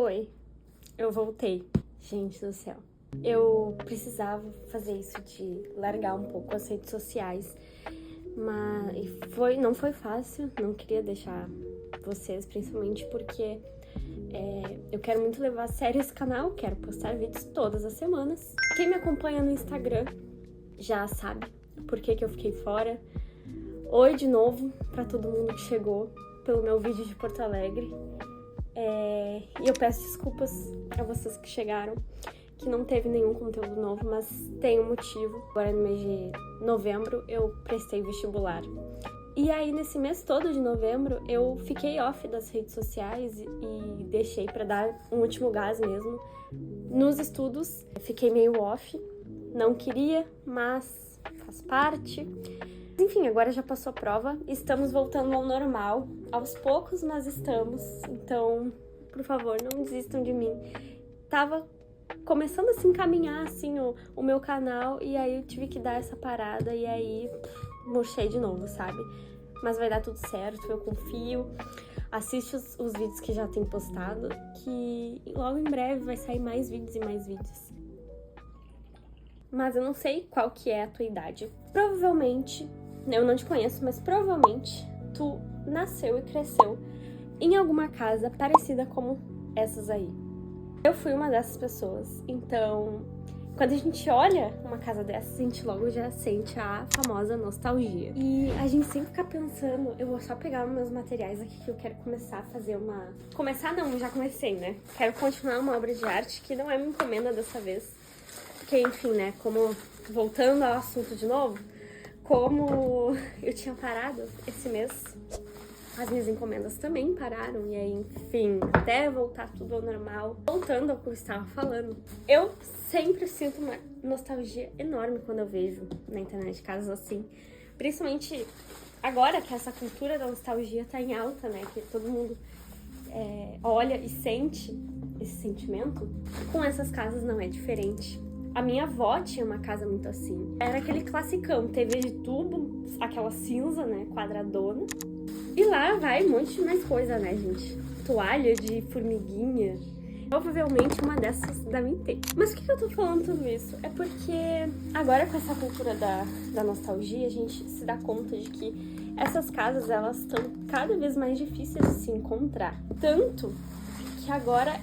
Oi, eu voltei. Gente do céu. Eu precisava fazer isso de largar um pouco as redes sociais, mas não foi fácil, não queria deixar vocês, principalmente porque eu quero muito levar a sério esse canal, quero postar vídeos todas as semanas. Quem me acompanha no Instagram já sabe por que eu fiquei fora. Oi de novo pra todo mundo que chegou pelo meu vídeo de Porto Alegre. E eu peço desculpas a vocês que chegaram, que não teve nenhum conteúdo novo, mas tem um motivo. Agora no mês de novembro eu prestei vestibular. E aí nesse mês todo de novembro eu fiquei off das redes sociais e deixei pra dar um último gás mesmo nos estudos. Fiquei meio off, não queria, mas faz parte. Enfim, agora já passou a prova, estamos voltando ao normal, aos poucos, mas estamos. Então, por favor, não desistam de mim. Tava começando a se encaminhar, assim, o meu canal, e aí eu tive que dar essa parada, e aí murchei de novo, sabe? Mas vai dar tudo certo, eu confio. Assiste os vídeos que já tem postado, que logo em breve vai sair mais vídeos e mais vídeos. Mas eu não sei qual que é a tua idade. Provavelmente, eu não te conheço, mas provavelmente tu nasceu e cresceu em alguma casa parecida como essas aí. Eu fui uma dessas pessoas, então quando a gente olha uma casa dessas, a gente logo já sente a famosa nostalgia. E a gente sempre fica pensando, eu vou só pegar meus materiais aqui que eu quero começar a fazer uma... Começar não, já comecei, né? Quero continuar uma obra de arte que não é uma encomenda dessa vez. Porque, enfim, né, como... Voltando ao assunto de novo, como eu tinha parado esse mês, as minhas encomendas também pararam. E aí, enfim, até voltar tudo ao normal, voltando ao que eu estava falando, eu sempre sinto uma nostalgia enorme quando eu vejo na internet casos assim. Principalmente agora que essa cultura da nostalgia tá em alta, né, que todo mundo olha e sente esse sentimento. Com essas casas não é diferente. A minha avó tinha uma casa muito assim. Era aquele classicão, TV de tubo, aquela cinza, né, quadradona. E lá vai um monte de mais coisa, né, gente? Toalha de formiguinha. Provavelmente uma dessas devem ter. Mas por que eu tô falando tudo isso? É porque agora com essa cultura da nostalgia, a gente se dá conta de que essas casas, elas estão cada vez mais difíceis de se encontrar. Tanto que agora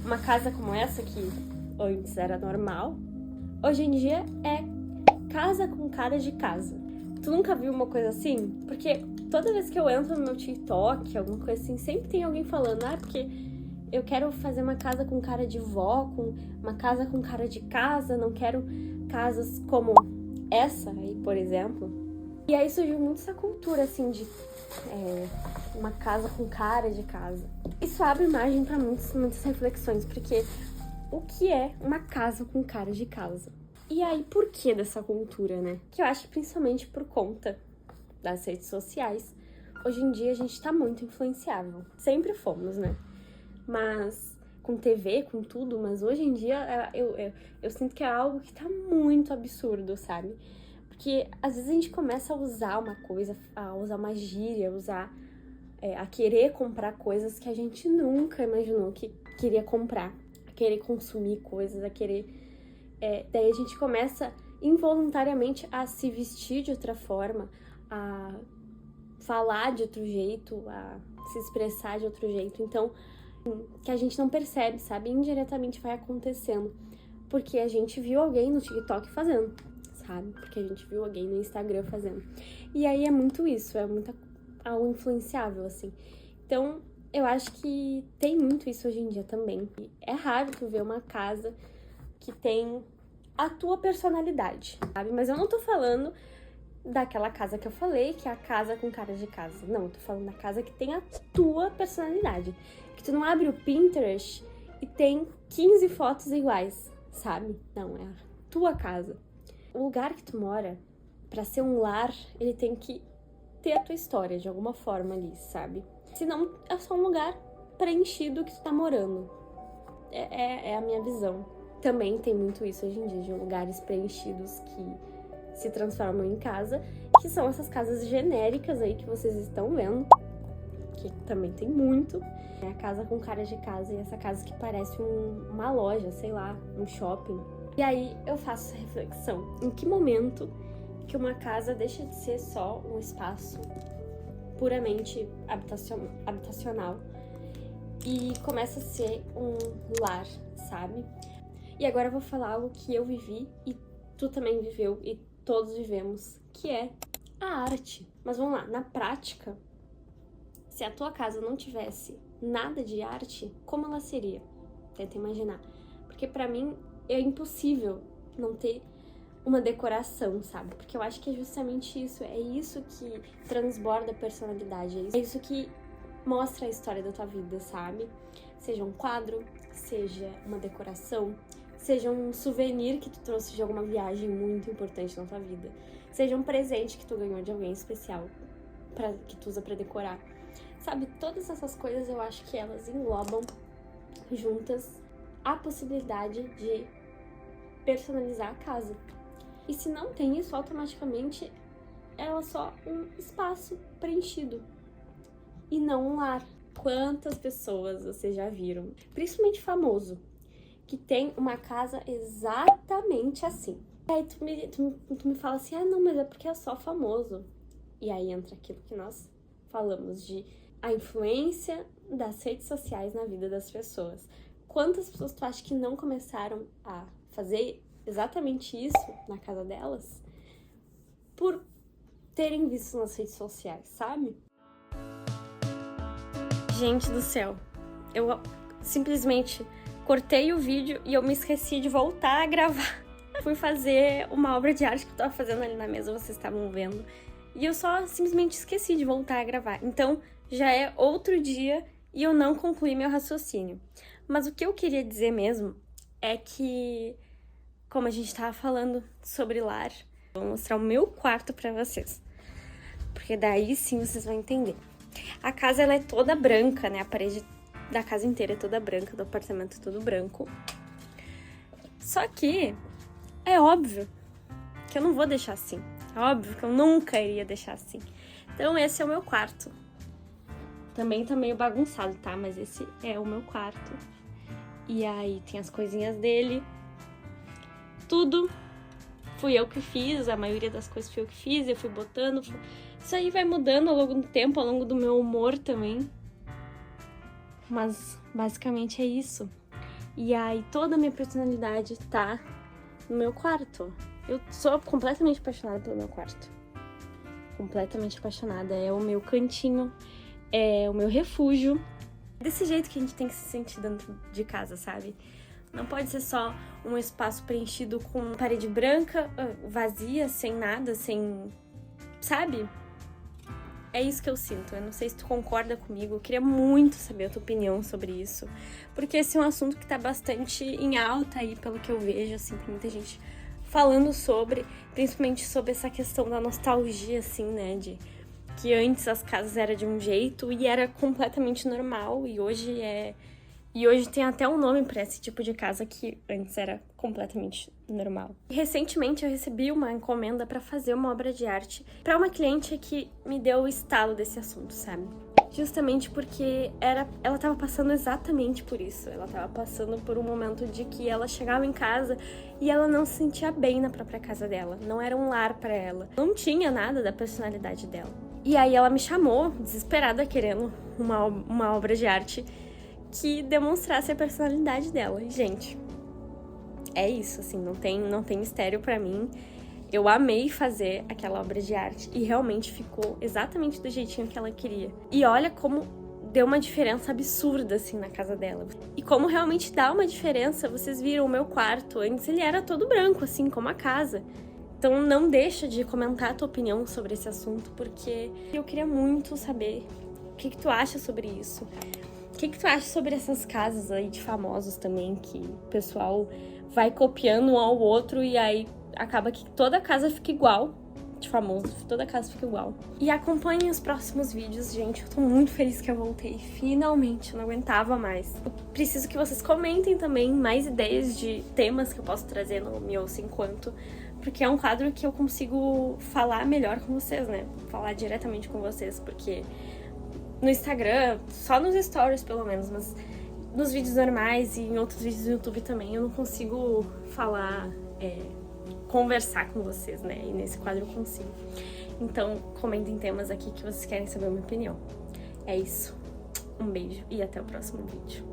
uma casa como essa, que antes era normal, hoje em dia é casa com cara de casa. Tu nunca viu uma coisa assim? Porque toda vez que eu entro no meu TikTok, alguma coisa assim, sempre tem alguém falando, porque eu quero fazer uma casa com cara de vó, uma casa com cara de casa, não quero casas como essa aí, por exemplo. E aí surgiu muito essa cultura, assim, de uma casa com cara de casa. Isso abre margem para muitas reflexões, porque o que é uma casa com cara de casa? E aí, por que dessa cultura, né? Que eu acho principalmente por conta das redes sociais. Hoje em dia a gente tá muito influenciável. Sempre fomos, né? Mas com TV, com tudo, mas hoje em dia eu sinto que é algo que tá muito absurdo, sabe? Porque às vezes a gente começa a usar uma coisa, a usar uma gíria, a querer comprar coisas que a gente nunca imaginou que queria comprar. Querer consumir coisas, a querer... daí a gente começa involuntariamente a se vestir de outra forma, a falar de outro jeito, a se expressar de outro jeito. Então, que a gente não percebe, sabe? Indiretamente vai acontecendo. Porque a gente viu alguém no TikTok fazendo, sabe? Porque a gente viu alguém no Instagram fazendo. E aí é muito isso, é muito algo influenciável, assim. Então, eu acho que tem muito isso hoje em dia também. É raro tu ver uma casa que tem a tua personalidade, sabe? Mas eu não tô falando daquela casa que eu falei, que é a casa com cara de casa. Não, eu tô falando da casa que tem a tua personalidade. Que tu não abre o Pinterest e tem 15 fotos iguais, sabe? Não, é a tua casa. O lugar que tu mora, pra ser um lar, ele tem que ter a tua história de alguma forma ali, sabe? Senão é só um lugar preenchido que tu tá morando. É a minha visão. Também tem muito isso hoje em dia, de lugares preenchidos que se transformam em casa, que são essas casas genéricas aí que vocês estão vendo. que também tem muito. É a casa com cara de casa e essa casa que parece uma loja, sei lá, um shopping. E aí eu faço essa reflexão. Em que momento que uma casa deixa de ser só um espaço puramente habitacional e começa a ser um lar, sabe? E agora eu vou falar algo que eu vivi e tu também viveu e todos vivemos, que é a arte. Mas vamos lá, na prática, se a tua casa não tivesse nada de arte, como ela seria? Tenta imaginar. Porque pra mim é impossível não ter uma decoração, sabe? Porque eu acho que é justamente isso, é isso que transborda a personalidade, é isso que mostra a história da tua vida, sabe? Seja um quadro, seja uma decoração, seja um souvenir que tu trouxe de alguma viagem muito importante na tua vida, seja um presente que tu ganhou de alguém especial, que tu usa pra decorar. Sabe, todas essas coisas eu acho que elas englobam juntas a possibilidade de personalizar a casa. E se não tem isso, automaticamente ela é só um espaço preenchido e não um lar. Quantas pessoas vocês já viram, principalmente famoso, que tem uma casa exatamente assim? E aí tu me fala assim, não, mas é porque é só famoso. E aí entra aquilo que nós falamos de a influência das redes sociais na vida das pessoas. Quantas pessoas tu acha que não começaram a fazer exatamente isso na casa delas por terem visto nas redes sociais, sabe? Gente do céu, eu simplesmente cortei o vídeo e eu me esqueci de voltar a gravar. Fui fazer uma obra de arte que eu tava fazendo ali na mesa, vocês estavam vendo, e eu só simplesmente esqueci de voltar a gravar. Então já é outro dia e eu não concluí meu raciocínio. Mas o que eu queria dizer mesmo é que, como a gente tava falando sobre lar, vou mostrar o meu quarto pra vocês, porque daí sim vocês vão entender. A casa, ela é toda branca, né? A parede da casa inteira é toda branca, do apartamento é todo branco. Só que é óbvio que eu não vou deixar assim. É óbvio que eu nunca iria deixar assim. Então esse é o meu quarto. Também tá meio bagunçado, tá? Mas esse é o meu quarto. E aí tem as coisinhas dele. Tudo fui eu que fiz, a maioria das coisas fui eu que fiz, eu fui botando. Isso aí vai mudando ao longo do tempo, ao longo do meu humor também. Mas basicamente é isso. E aí toda a minha personalidade tá no meu quarto. Eu sou completamente apaixonada pelo meu quarto. Completamente apaixonada. É o meu cantinho, é o meu refúgio. Desse jeito que a gente tem que se sentir dentro de casa, sabe? Não pode ser só um espaço preenchido com parede branca, vazia, sem nada, sem... Sabe? É isso que eu sinto. Eu não sei se tu concorda comigo. Eu queria muito saber a tua opinião sobre isso. Porque esse é um assunto que tá bastante em alta aí, pelo que eu vejo, assim. Tem muita gente falando sobre, principalmente sobre essa questão da nostalgia, assim, né? De que antes as casas eram de um jeito e era completamente normal. E hoje tem até um nome para esse tipo de casa que antes era completamente normal. Recentemente eu recebi uma encomenda para fazer uma obra de arte para uma cliente que me deu o estalo desse assunto, sabe? Justamente porque ela tava passando exatamente por isso. Ela tava passando por um momento de que ela chegava em casa e ela não se sentia bem na própria casa dela. Não era um lar para ela. Não tinha nada da personalidade dela. E aí ela me chamou, desesperada, querendo uma obra de arte que demonstrasse a personalidade dela. E, gente, é isso, assim, não tem mistério pra mim. Eu amei fazer aquela obra de arte e realmente ficou exatamente do jeitinho que ela queria. E olha como deu uma diferença absurda, assim, na casa dela. E como realmente dá uma diferença, vocês viram o meu quarto, antes ele era todo branco, assim, como a casa. Então não deixa de comentar a tua opinião sobre esse assunto, porque eu queria muito saber o que tu acha sobre isso. O que tu acha sobre essas casas aí de famosos também, que o pessoal vai copiando um ao outro e aí acaba que toda casa fica igual, de famoso, toda casa fica igual. E acompanhem os próximos vídeos, gente, eu tô muito feliz que eu voltei, finalmente, eu não aguentava mais. Eu preciso que vocês comentem também mais ideias de temas que eu posso trazer no Me Ouça Enquanto, porque é um quadro que eu consigo falar melhor com vocês, né? Falar diretamente com vocês, porque no Instagram, só nos stories pelo menos, mas nos vídeos normais e em outros vídeos do YouTube também eu não consigo falar, conversar com vocês, né? E nesse quadro eu consigo. Então, comentem temas aqui que vocês querem saber a minha opinião. É isso. Um beijo e até o próximo vídeo.